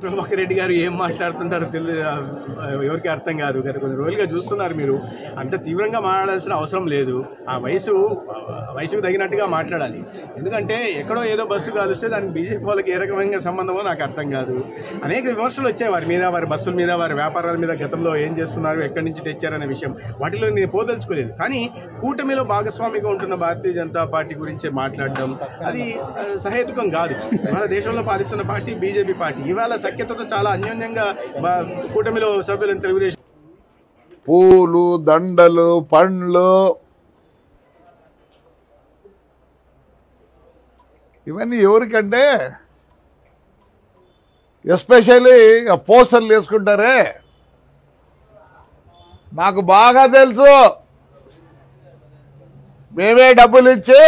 ప్రభాకర్ రెడ్డి గారు ఏం మాట్లాడుతుంటారో ఎవరికి అర్థం కాదు. గత కొన్ని రోజులుగా చూస్తున్నారు మీరు. అంత తీవ్రంగా మాట్లాడాల్సిన అవసరం లేదు. ఆ వయసుకు తగినట్టుగా మాట్లాడాలి. ఎందుకంటే ఎక్కడో ఏదో బస్సు కాలుస్తే దానికి బీజేపీ వాళ్ళకి ఏ రకమైన సంబంధమో నాకు అర్థం కాదు. అనేక విమర్శలు వచ్చాయి వారి మీద, వారి బస్సుల మీద, వారి వ్యాపారాల మీద, గతంలో ఏం చేస్తున్నారు, ఎక్కడి నుంచి తెచ్చారనే విషయం. వాటిలో నేను పోదలుచుకోలేదు. కానీ కూటమిలో భాగస్వామిగా ఉంటున్న భారతీయ జనతా పార్టీ గురించి మాట్లాడడం అది సహేతుకం కాదు. మన దేశంలో పాలిస్తున్న పార్టీ బీజేపీ పార్టీ. ఇవాళ సఖ్యతతో చాలా అన్యోన్యంగా కూటమిలో సభ్యులను తెలుగుదేశం పూలు, దండలు, పండ్లు ఇవన్నీ ఎవరికంటే ఎస్పెషల్లీ పోస్టర్లు వేసుకుంటారే, నాకు బాగా తెలుసు. మేమే డబ్బులు ఇచ్చి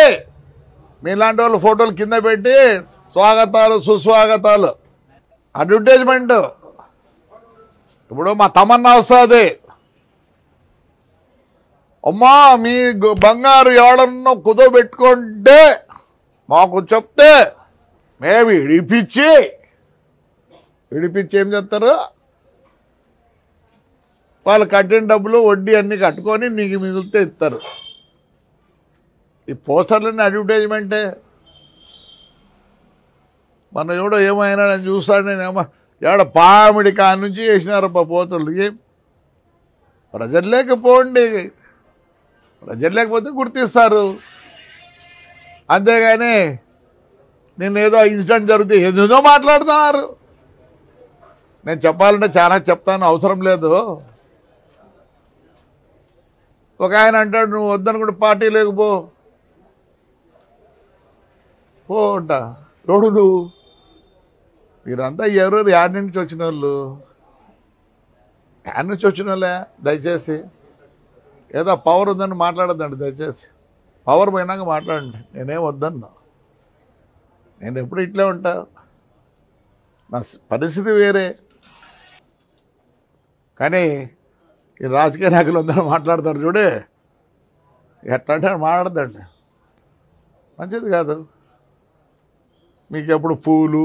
మీలాంటి వాళ్ళు ఫోటోలు కింద పెట్టి స్వాగతాలు, సుస్వాగతాలు, అడ్వర్టైజ్మెంట్. ఇప్పుడు మా తమన్నా వస్తుంది, అమ్మా మీ బంగారు ఎవడన్నా కుదోబెట్టుకుంటే మాకు చెప్తే మేము ఇడిపించి ఏం చేస్తారు, వాళ్ళు కట్టిన డబ్బులు వడ్డీ అన్నీ కట్టుకొని నీకు మిగిలితే ఇస్తారు. ఈ పోస్టర్లన్నీ అడ్వర్టైజ్మెంటే. మన ఎవడో ఏమైనా నేను చూస్తాను, నేనేమో ఎవడ పామిడి కాని నుంచి వేసినారు పోస్టర్లు. ఏం ప్రజలు లేకపోండి, ప్రజలు లేకపోతే గుర్తిస్తారు. అంతేగాని నేను ఏదో ఇన్సిడెంట్ జరిగితే ఏదేదో మాట్లాడుతున్నారు. నేను చెప్పాలంటే చాలా చెప్తాను, అవసరం లేదు. ఒక ఆయన అంటాడు, నువ్వు వద్దనుకుంటే పార్టీ లేకపో అంట. ఎవడు నువ్వు? మీరంతా ఎవరెవరు యాడ్ నుంచి వచ్చిన వాళ్ళు, యాడ్ నుంచి వచ్చిన వాళ్ళే. దయచేసి ఏదో పవర్ ఉందని మాట్లాడద్దండి. దయచేసి పవర్ పోయినాక మాట్లాడండి. నేనేం వద్దన్నా, నేను ఎప్పుడు ఇట్లే ఉంటా. నా పరిస్థితి వేరే. కానీ ఈ రాజకీయ నాయకులు అందరూ మాట్లాడతారు చూడే, ఎట్లా మాట్లాడద్దండి, మంచిది కాదు. మీకు ఎప్పుడు పూలు,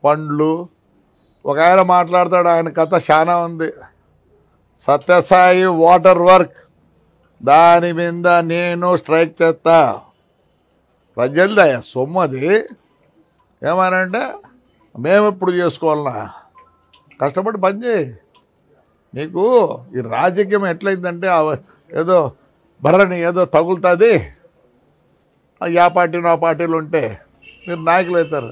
పండ్లు. ఒక ఆయన మాట్లాడతాడు, ఆయన కథ చాలా ఉంది. సత్యసాయి వాటర్ వర్క్, దాని మీద నేను స్ట్రైక్ చేస్తా. ప్రజలదయ సొమ్ము అది. ఏమనంటే మేము ఎప్పుడు చేసుకోవాలన్నా, కష్టపడి పనిచేయి. నీకు ఈ రాజకీయం ఎట్లయిందంటే ఏదో బర్రని ఏదో తగులుతుంది. ఆ పార్టీలు ఆ పార్టీలు ఉంటే మీరు నాయకులు అవుతారు.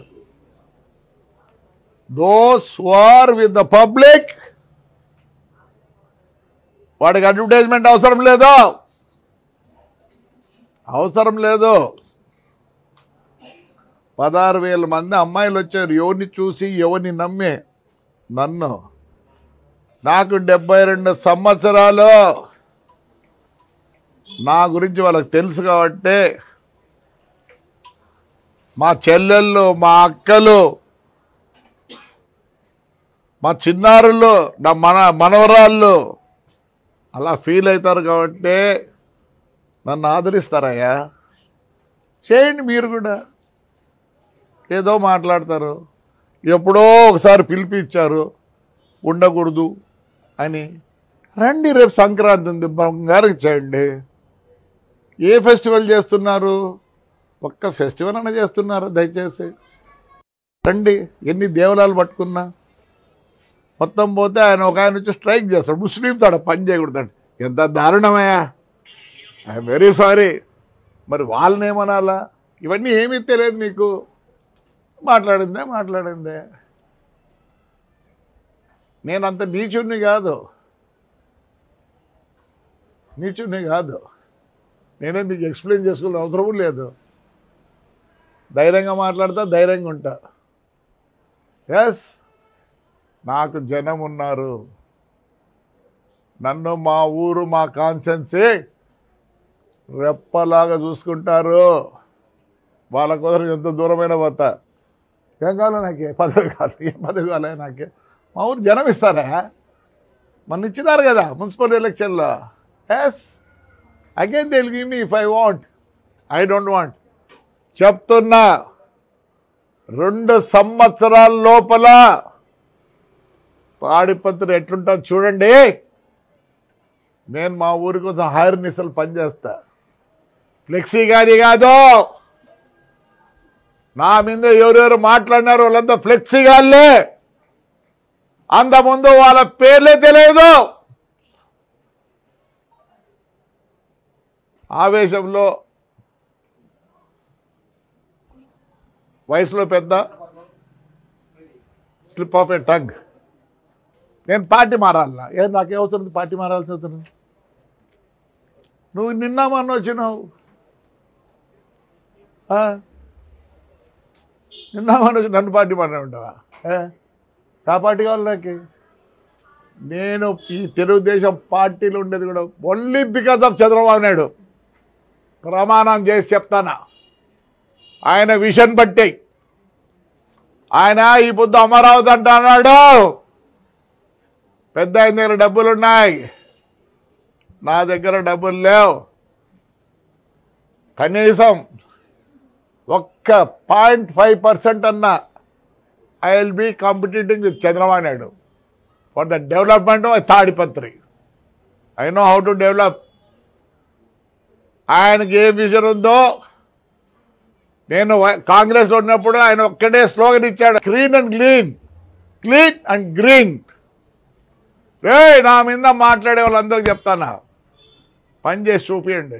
Those who are with the public, వాడికి అడ్వర్టైజ్మెంట్ అవసరం లేదు, అవసరం లేదు. 16,000 మంది అమ్మాయిలు వచ్చారు. ఎవరిని చూసి ఎవరిని నమ్మి? నన్ను. నాకు 72 సంవత్సరాలు. నా గురించి వాళ్ళకి తెలుసు కాబట్టి మా చెల్లెళ్ళు, మా అక్కలు, మా చిన్నారులు, నా మనవరాళ్ళు అలా ఫీల్ అవుతారు కాబట్టి నన్ను ఆదరిస్తారయ్యా. చేయండి మీరు కూడా. ఏదో మాట్లాడతారు. ఎప్పుడో ఒకసారి పిలిపించారు ఉండకూడదు అని. రండి, రేపు సంక్రాంతి ఉంది, బంగారం చేయండి. ఏ ఫెస్టివల్ చేస్తున్నారు? ఒక్క ఫెస్టివల్ అన్న చేస్తున్నారు? దయచేసి రండి. ఎన్ని దేవాలయాలు పట్టుకున్నా మొత్తం పోతే ఆయన ఒక ఆయన వచ్చి స్ట్రైక్ చేస్తాడు. ముస్లింతో పని చేయకూడదండి. ఎంత దారుణమయ్యా! I'm very sorry. మరి వాళ్ళని ఏమనాలా? ఇవన్నీ ఏమీ తెలియదు మీకు. మాట్లాడిందే. నేను అంత నీచుడిని కాదు. నేనే మీకు ఎక్స్ప్లెయిన్ చేసుకునే అవసరం లేదు. ధైర్యంగా మాట్లాడతా, ధైర్యంగా ఉంటా. ఎస్, నాకు జనం ఉన్నారు. నన్ను మా ఊరు, మా కాన్స్టెన్సీ రెప్పలాగా చూసుకుంటారు. వాళ్ళ కోసం ఎంత దూరమైన పోతా. ఏం కావాలి నాకే? పదవి కావాలి. ఏం పదవి కావాలి నాకే? మా ఊరు జనం ఇస్తారా? మన ఇచ్చినారు కదా మున్సిపల్ ఎలక్షన్లో. Yes, again they will give me if I want. I don't want. చెప్తున్నా, 2 సంవత్సరాల లోపల తాడిపత్రి ఎట్లుంటుంది చూడండి. నేను మా ఊరి కోసం హైర్ నిసలు పనిచేస్తా. ఫ్లెక్సీ గారి కాదు. నా మీద ఎవరెవరు మాట్లాడినారు వాళ్ళంతా ఫ్లెక్సీ గాళ్ళే. అంతకుముందు వాళ్ళ పేర్లే తెలియదు. ఆవేశంలో వయసులో పెద్ద స్లిప్ ఆఫ్ ఏ టంగ్. నేను పార్టీ మారాలనా? నాకేమవుతుంది పార్టీ మారాల్సి అవుతుంది? నువ్వు నిన్న మొన్న వచ్చినావు, నిన్న మొన్న వచ్చి నన్ను పార్టీ మారా ఉంటావా? ఆ పార్టీ కావాలి నాకు. నేను ఈ తెలుగుదేశం పార్టీలో ఉండేది కూడా only because of Chandrababu Naidu. ప్రమాణం చేసి చెప్తానా, ఆయన విషన్ బట్టి. ఆయన ఈ పొద్దు అమరావతి అంటున్నాడు. పెద్ద ఆయన దగ్గర డబ్బులున్నాయి, నా దగ్గర డబ్బులు లేవు. కనీసం ఒక్క 0.5% అన్నా I will be competing with Chandrababu Naidu for the development of Tadipatri. I know how to develop. ఆయనకి ఏ విజన్ ఉందో, నేను కాంగ్రెస్లో ఉన్నప్పుడు ఆయన ఒక్కడే స్లోగన్ ఇచ్చాడు, clean and green, clean and green. నా మీద మాట్లాడే వాళ్ళందరికీ చెప్తానా, పని చేసి చూపించండి.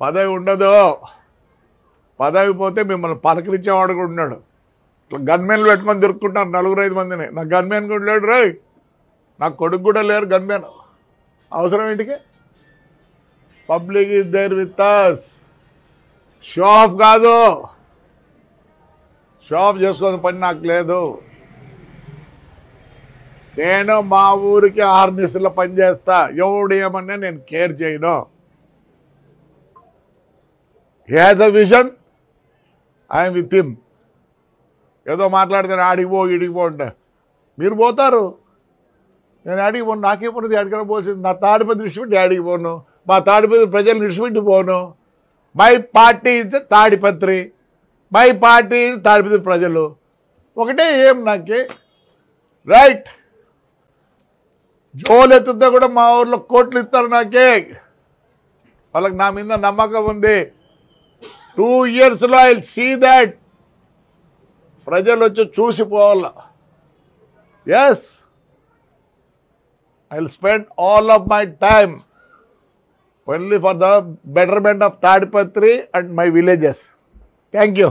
పదవి ఉండదు. పదవి పోతే మిమ్మల్ని పలకరించేవాడు కూడా ఉన్నాడు. గన్మెన్లు పెట్టుకొని దొరుకుతుంటారు 4-5 మందిని. నా గన్మెన్ కూడా లేడు రే. నా కొడుకు కూడా లేరు గన్మెన్. అవసరం ఏంటికి? Public is there with us. Show off కాదు, షో ఆఫ్ చేసుకునే పని నాకు లేదు. నేను మా ఊరికి 6 నిమిషాల్లో పని చేస్తా. ఎవడు ఏమన్నా నేను కేర్ చేయను. He has a vision, I'm with him. ఏదో మాట్లాడితే ఆడికి పో ఇడికి పో అంటే మీరు పోతారు. నేను ఆడికి పోను, నాకే పోను. ఆడికైనా పోసింది. నా తాడిపత్రి విడిచిపెట్టి ఆడికి పోను, మా తాడిపత్రి ప్రజలు విడిచిపెట్టి పోను. My party is Tadipatri, my party is Tadipatri ప్రజలు ఒకటే. ఏం నాకే రైట్. జోలు ఎత్తుతే కూడా మా ఊర్లో కోట్లు ఇస్తారు నాకే. వాళ్ళకి నా మీద నమ్మకం ఉంది. 2 yearsలో ఐ విల్ సీ దాట్. ప్రజలు వచ్చి చూసిపోవాల. Yes, I will spend all of my time only for the betterment of Tadipatri and my villages. Thank you.